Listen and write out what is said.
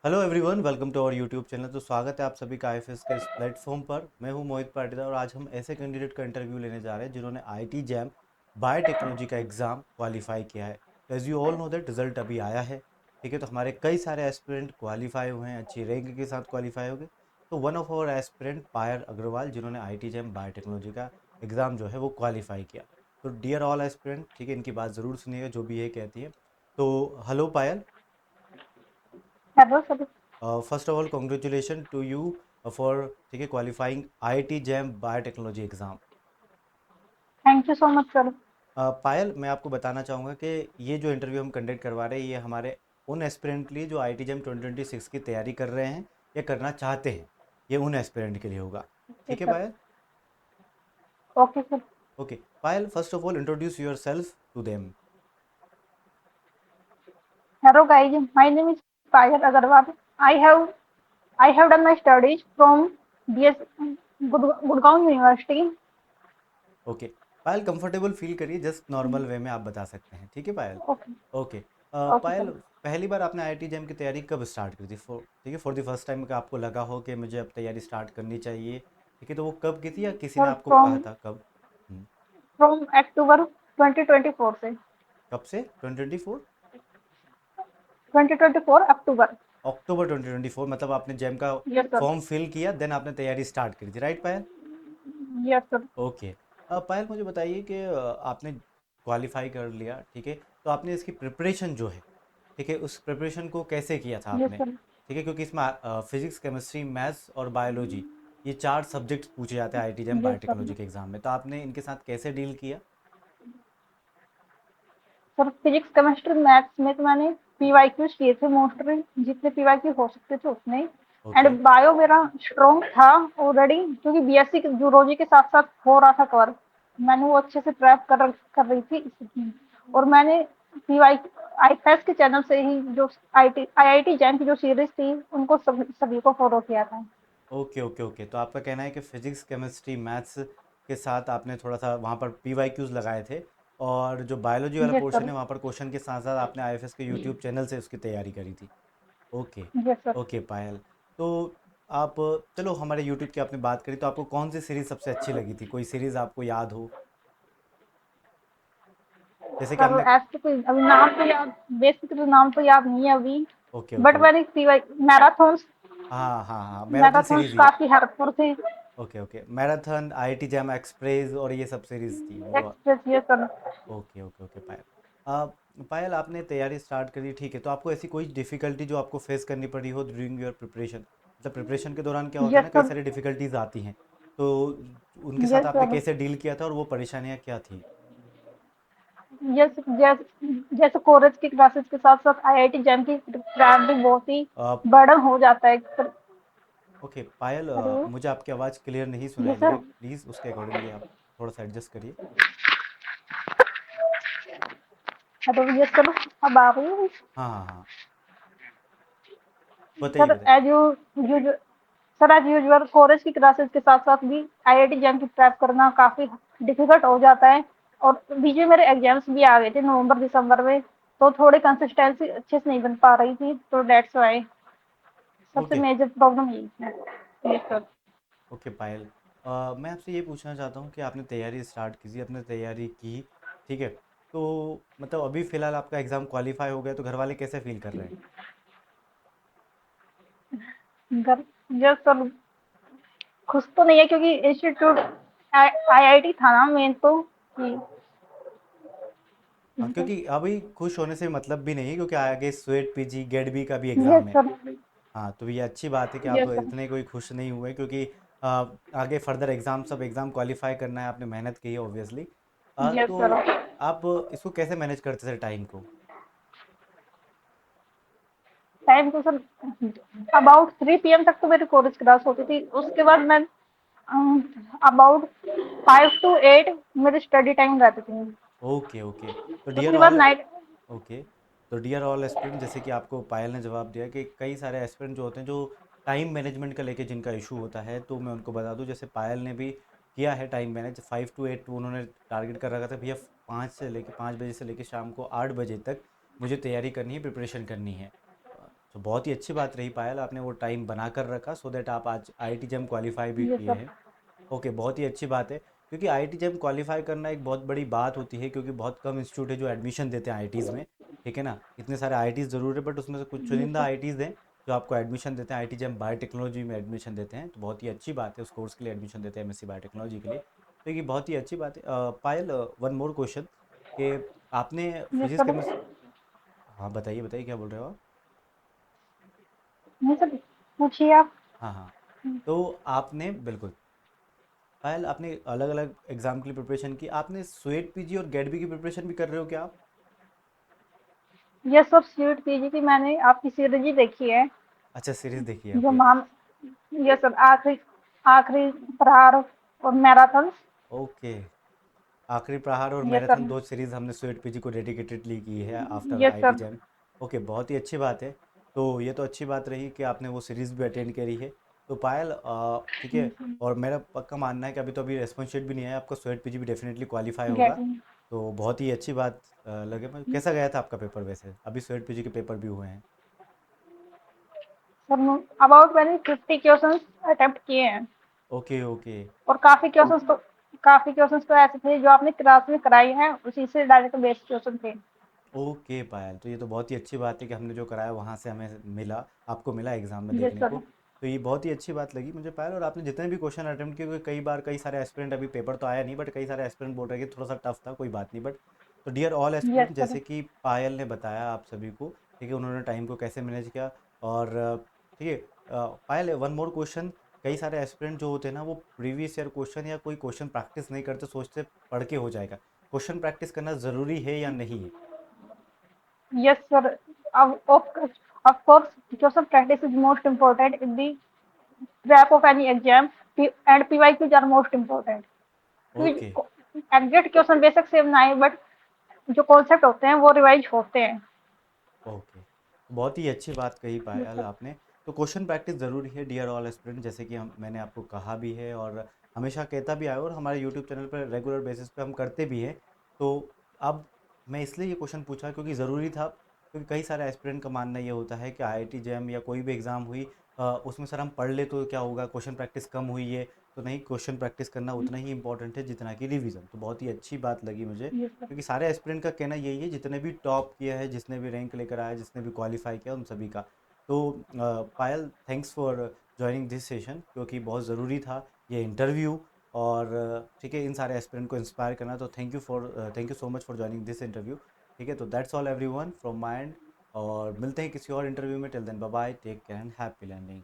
Hello everyone, welcome to our YouTube channel. तो स्वागत है आप सभी का आईएफएस के इस प्लेटफॉर्म पर। मैं हूं मोहित पाटीदार और आज हम ऐसे कैंडिडेट का इंटरव्यू लेने जा रहे हैं जिन्होंने आईटी जैम बायोटेक्नोलॉजी का एग्ज़ाम क्वालिफाई किया है। As you all know that result अभी आया है। ठीक है, तो हमारे कई सारे एस्पिरेंट क्वालिफाई हुए हैं, अच्छी रैंक के साथ क्वालिफाई हो गए। तो वन ऑफ आवर एस्पिरेंट पायल अग्रवाल, जिन्होंने आई जैम बायोटेक्नोलॉजी का एग्ज़ाम जो है वो क्वालिफाई किया। तो डियर ऑल एस्पिरेंट, ठीक है, इनकी बात ज़रूर सुनिएगा जो भी ये कहती है। तो hello Payal, hello sir. First of all congratulation to you for, ठीक है, qualifying IIT JAM biotechnology exam. Thank you so much sir. Payal, मैं आपको बताना चाहूँगा कि ये जो इंटरव्यू हम कंडक्ट करवा रहे हैं ये हमारे उन एस्पिरेंट के लिए जो आईआईटी जैम 2026 की तैयारी कर रहे हैं या करना चाहते हैं। ये उन एस्पिरेंट के लिए होगा। जी ठीक है sir. Payal. Okay sir. Okay Payal, first of all introduce yourself to them. Hello guys, my name is Payal Agarwal. I have I have done my studies from BS Gurgaon university. Okay Payal, comfortable feel करिए, just normal way में आप बता सकते हैं। ठीक है Payal. Okay. Okay okay Payal, sir. पहली बार आपने आईआईटी जैम की तैयारी कब स्टार्ट करी थी? ठीक है, फॉर द फर्स्ट टाइम का आपको लगा हो कि मुझे अब तैयारी स्टार्ट करनी चाहिए। ठीक है, तो वो कब की थी या किसी ने सर आपको कहा फ्रॉम था कब? हम्म, फ्रॉम अक्टूबर 2024 से। कब से? 2024? 2024 अक्टूबर। अक्टूबर 2024, मतलब आपने जैम का यस सर। फॉर्म फिल किया देन आपने तैयारी स्टार्ट करी थी, right Payal? Yes sir. Okay Payal, मुझे बताइए कि आपने क्वालिफाई कर लिया, ठीक है, तो आपने इसकी प्रिपरेशन जो है, ठीक है, उस प्रिपरेशन को कैसे किया था यस आपने? सर। ठीक है, क्योंकि इसमें फिजिक्स, केमिस्ट्री, मैथ्स और बायोलॉजी, ये चार सब्जेक्ट्स पूछे जाते हैं IT jam yes sir. Biotechnology के एग्जाम में, तो आपने इनके साथ कैसे डील किया? सर फिजिक्स केमिस्ट्री मैथ्स में तो मैंने पीवाईक्यूज किए थे, मोस्टली जितने पीवाईक्यू हो सकते थे उतने। And okay. बायो मेरा स्ट्रॉन्ग था ऑलरेडी, क्योंकि बीएससी जूलॉजी के साथ साथ हो रहा था कवर। मैंने वो अच्छे से ट्रैप कर रही थी इसलिए। और मैंने पीवाई आईपीएस के चैनल से ही जो आईआईटी जैम की जो सीरीज थी उनको सभी को फॉलो किया था। ओके ओके ओके, तो आपका कहना है कि फिजिक्स, केमिस्ट्री, मैथ्स के साथ आपने थोड़ा सा वहाँ पर पीवाईक्यूज लगाए थे, और जो बायोलॉजी वाला यस पोर्शन सर। है वहाँ पर क्वेश्चन के साथ साथ आपने आईएफएस के यूट्यूब चैनल से उसकी तैयारी करी थी। ओके। Yes sir. ओके पायल, तो आप, चलो हमारे यूट्यूब की आपने बात करी, तो आपको कौन सी सीरीज़ सबसे अच्छी लगी थी? कोई सीरीज़ आपको याद हो? जैसे कि सर हमने, ऐसे तो कोई अभी नाम तो याद, बेसिक तो नाम तो याद नहीं है अभी। ओके बट ओके ओके, मैंने पीवाई मैराथन हाँ हाँ हाँ, मैराथन मैराथन सीरीज़ ही। काफी हेल्पफुल थी। Okay okay, marathon, IIT jam express और ये सब सीरीज़ थी वो। एक्सप्रेस ये सर। ओके ओके ओके पायल। पायल, आपने तैयारी स्टार्ट करी, ठीक है, तो आपको ऐसी कोई डिफ़िकल्टी जो आपको फेस करनी पड़ी हो ड्यूरिंग योर प्रिपरेशन? मतलब प्रिपरेशन के दौरान क्या होता है यस ना, कई सर। सारी डिफ़िकल्टीज आती हैं, तो उनके साथ यस आपने सर। कैसे डील किया था और वो परेशानियाँ क्या थी? यस जैसे कॉलेज की क्लासेस के साथ साथ आईआईटी जैम की प्लान भी बहुत ही बर्डन हो जाता है सर। ओके पायल, हेलो। मुझे आपकी आवाज़ क्लियर नहीं सुनाई यस दे रही, सर। प्लीज़ उसके अकॉर्डिंगली आप थोड़ा सा एडजस्ट करिए। हेलो। Yes sir. अब आ रही है। हाँ हाँ हाँ, बताइए सर बताइए। As you sir as usual college की क्लासेस के साथ साथ भी आईआईटी जैम की प्रेप करना काफी डिफिकल्ट हो जाता है। और बीच में मेरे एग्जाम्स भी आ गए थे नवंबर दिसंबर में, तो थोड़ी कंसिस्टेंसी अच्छे से नहीं बन पा रही थी, तो डेट्स वाई सबसे ओके मेजर प्रॉब्लम यही है। Yes sir. ओके पायल, मैं आपसे ये पूछना चाहता हूँ कि आपने तैयारी स्टार्ट की थी, आपने तैयारी की, ठीक है, तो मतलब अभी फ़िलहाल आपका एग्ज़ाम क्वालिफाई हो गया, तो घर वाले कैसे फील कर रहे हैं? घर यस सर, खुश तो नहीं है क्योंकि इंस्टीट्यूट आईआईटी था ना मेन तो। हाँ, क्योंकि अभी खुश होने से मतलब भी नहीं है, क्योंकि आगे स्वेट पीजी गेट बी का भी यस एग्ज़ाम है। सर। हाँ, तो ये अच्छी बात है कि आप यस सर। इतने कोई खुश नहीं हुए, क्योंकि आगे फर्दर एग्ज़ाम, सब एग्ज़ाम क्वालिफाई करना है, आपने मेहनत की है ऑब्वियसली। यस तो सर। आप इसको कैसे मैनेज करते थे टाइम को? टाइम तो सर अबाउट 3 PM तक तो मेरी कॉलेज क्लास होती थी, उसके बाद मैं अबाउट 5 to 8 मेरी स्टडी टाइम रहती थी। ओके ओके, तो डियर उसके बाद ऑल, नाइट। ओके, तो डियर ऑल एस्पिरेंट, जैसे कि आपको पायल ने जवाब दिया कि कई सारे एस्पिरेंट जो होते हैं जो टाइम मैनेजमेंट का लेके जिनका इशू होता है, तो मैं उनको बता दूं, जैसे पायल ने भी किया है टाइम मैनेज, 5 to 8 उन्होंने टारगेट कर रखा था, भैया 5 बजे से लेके शाम को 8 बजे तक मुझे तैयारी करनी है, प्रिपरेशन करनी है। तो बहुत ही अच्छी बात रही पायल, आपने वो टाइम बना कर रखा सो दैट आप आज आईआईटी जेम क्वालिफाई भी ये किए सब। हैं। ओके, बहुत ही अच्छी बात है, क्योंकि आईआईटी जेम क्वालिफाई करना एक बहुत बड़ी बात होती है, क्योंकि बहुत कम इंस्टीट्यूट है जो एडमिशन देते हैं आईआईटीज़ में। ठीक है ना, इतने सारे आईआईटीज़ ज़रूर है, बट उसमें से कुछ ये चुनिंदा सब। आईआईटीज़ हैं जो आपको एडमिशन देते हैं। आईआईटी जेम बायोटेक्नोलॉजी में एडमिशन देते हैं, तो बहुत ही अच्छी बात है, उस कोर्स के लिए एडमिशन देते हैं, एमएससी बायोटेक्नोलॉजी के लिए। तो ये बहुत ही अच्छी बात है। पायल, वन मोर क्वेश्चन, कि आपने ये फिजिक्स सब। केमिस्ट्री। हाँ बताइए बताइए, क्या बोल रहे हो आप? ये सब पूछिए आप। हाँ हाँ, तो आपने बिल्कुल, पायल आपने अलग अलग एग्जाम के लिए प्रिपरेशन की, आपने स्वेट पीजी और गेट बी की प्रिपरेशन भी कर रहे हो क्या आप? ये सब सीट पीजी की मैंने आपकी सीरीज ही देखी है। अच्छा, सीरीज देखी है, जो ओके। मान ये सब आखिरी आखिरी प्रहार और मैराथन। ओके, आखिरी प्रहार और ये मैराथन सब। दो सीरीज हमने स्वेट पीजी को डेडिकेटेडली की है आफ्टर ये आईटी सब। जैम। ओके, बहुत ही अच्छी बात है। तो ये तो अच्छी बात रही कि आपने वो सीरीज भी अटेंड करी है। तो पायल, ठीक है, और मेरा पक्का मानना है कि अभी तो अभी रेस्पॉन्स शीट भी नहीं आया, आपका स्वेट पीजी भी डेफिनेटली क्वालिफाई होगा। गेटिंग। तो बहुत ही अच्छी बात लगे। कैसा गया था आपका पेपर वैसे? अभी स्वेट पीजी के पेपर भी हुए हैं। सर अबाउट मैंने 50 क्वेश्चंस अटेम्प्ट किए हैं। Okay okay. और काफी क्वेश्चंस तो ऐसे थे जो आपने क्लास में कराई हैं, उसी से डायरेक्ट बेस्ड क्वेश्चन थे। ओके पायल, तो ये तो बहुत ही अच्छी बात है कि हमने जो कराया वहाँ से हमें मिला, आपको मिला एग्जाम में ये देखने को। सर। तो ये बहुत ही अच्छी बात लगी मुझे पायल। और आपने जितने भी क्वेश्चन अटेम्प्ट किए, क्योंकि कई बार कई सारे एस्पिरेंट, अभी पेपर तो आया नहीं, बट कई सारे एस्पिरेंट बोल रहे हैं कि थोड़ा सा टफ था, कोई बात नहीं, बट तो dear all yes aspirant, sir. जैसे कि पायल ने बताया आप सभी को, ठीक है, उन्होंने टाइम को कैसे मैनेज किया। और ठीक है, पायल, वन मोर क्वेश्चन। कई सारे एस्पिरेंट जो होते हैं ना, वो प्रीवियस ईयर क्वेश्चन या कोई क्वेश्चन प्रैक्टिस नहीं करते, सोचते पढ़ के हो जाएगा। क्वेश्चन प्रैक्टिस करना ज़रूरी है या नहीं है? Yes sir. of course, question practice is most important in the prep of any exam, and PYQs are most important. Okay exact question बेशक सेम ना आए, बट जो कॉन्सेप्ट होते हैं वो रिवाइज होते हैं। ओके, बहुत ही अच्छी बात कही यस पायल सर। आपने। तो क्वेश्चन प्रैक्टिस ज़रूरी है डियर ऑल एस्पिरेंट, जैसे कि हम मैंने आपको कहा भी है और हमेशा कहता भी आया, और हमारे यूट्यूब चैनल पर रेगुलर बेसिस पे हम करते भी हैं। तो अब मैं इसलिए ये क्वेश्चन पूछा क्योंकि ज़रूरी था, क्योंकि कई सारे एस्पिरेंट का मानना ये होता है कि आईआईटी जैम या कोई भी एग्ज़ाम हुई, उसमें सर हम पढ़ ले तो क्या होगा, क्वेश्चन प्रैक्टिस कम हुई है। तो नहीं, क्वेश्चन प्रैक्टिस करना उतना ही इंपॉर्टेंट है जितना कि रिवीजन। तो बहुत ही अच्छी बात लगी मुझे, यस सर। क्योंकि सारे एस्पिरेंट का कहना यही है, जितने भी टॉप किया है, जिसने भी रैंक लेकर आया, जिसने भी क्वालिफाई किया, उन सभी का। तो Payal, thanks for joining this session, क्योंकि बहुत ज़रूरी था ये इंटरव्यू। और ठीक है, इन सारे एस्पिरेंट को इंस्पायर करना, तो thank you so much for joining this interview. ठीक है, तो that's all everyone from my end, और मिलते हैं किसी और इंटरव्यू में। Till then bye bye, take care and happy learning.